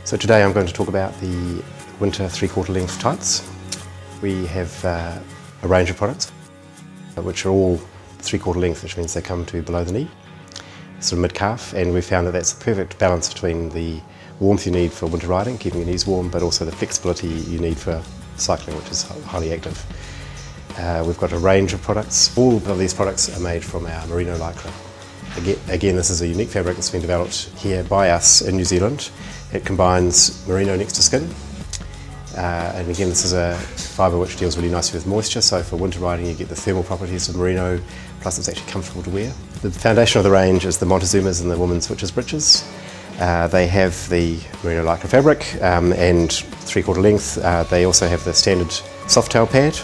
So today I'm going to talk about the winter 3/4 length tights. We have a range of products which are all 3/4 length, which means they come to below the knee, sort of mid-calf, and we found that that's the perfect balance between the warmth you need for winter riding, keeping your knees warm, but also the flexibility you need for cycling, which is highly active. We've got a range of products. All of these products are made from our merino lycra. Again, this is a unique fabric that's been developed here by us in New Zealand. It combines merino next to skin, and again this is a fibre which deals really nicely with moisture, so for winter riding you get the thermal properties of merino, plus it's actually comfortable to wear. The foundation of the range is the Montezumas and the women's switches breeches. They have the merino lycra fabric and 3/4 length. They also have the standard soft tail pad,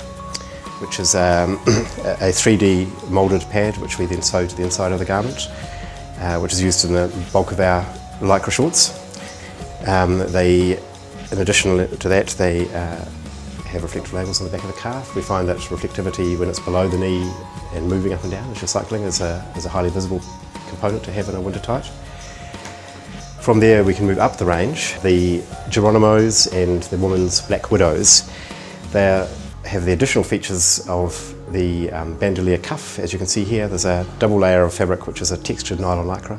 which is a 3D moulded pad which we then sew to the inside of the garment, which is used in the bulk of our lycra shorts. In addition to that, they have reflective labels on the back of the calf. We find that reflectivity when it's below the knee and moving up and down as you're cycling is a highly visible component to have in a winter tight. From there we can move up the range. The Geronimos and the women's Black Widows, they have the additional features of the bandolier cuff. As you can see here, there's a double layer of fabric which is a textured nylon lycra,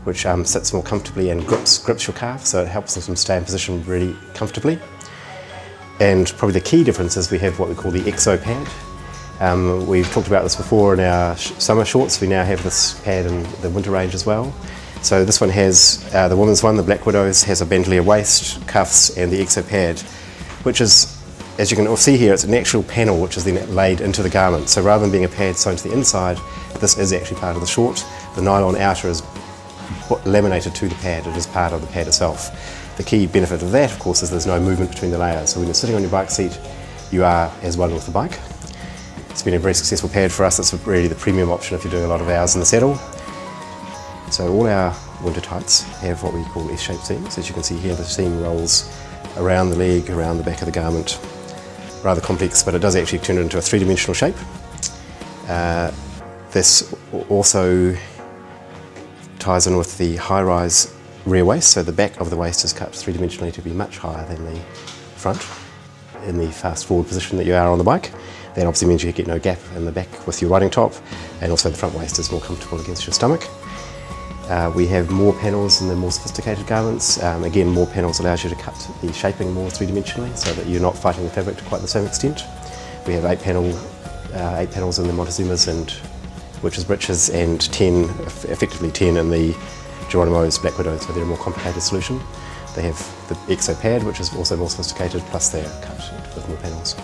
which sits more comfortably and grips your calf, so it helps them stay in position really comfortably. And probably the key difference is we have what we call the exo pad. We've talked about this before in our summer shorts. We now have this pad in the winter range as well. So this one has, the women's one, the Black Widows, has a bandolier waist, cuffs and the exo pad, which is, as you can all see here, it's an actual panel which is then laid into the garment. So rather than being a pad sewn to the inside, this is actually part of the short. The nylon outer is laminated to the pad, it is part of the pad itself. The key benefit of that, of course, is there's no movement between the layers. So when you're sitting on your bike seat, you are as one with the bike. It's been a very successful pad for us. It's really the premium option if you're doing a lot of hours in the saddle. So all our winter tights have what we call S-shaped seams. As you can see here, the seam rolls around the leg, around the back of the garment. Rather complex, but it does actually turn it into a three-dimensional shape. This also ties in with the high-rise rear waist, so the back of the waist is cut three-dimensionally to be much higher than the front in the fast-forward position that you are on the bike. That obviously means you get no gap in the back with your riding top, and also the front waist is more comfortable against your stomach. We have more panels in the more sophisticated garments. Again, more panels allows you to cut the shaping more three-dimensionally so that you're not fighting the fabric to quite the same extent. We have 8 panels in the Montezumas and Witches breeches, and 10, effectively 10 in the Geronimo's Black Widows, so they're a more complicated solution. They have the exo pad, which is also more sophisticated, plus they're cut with more panels.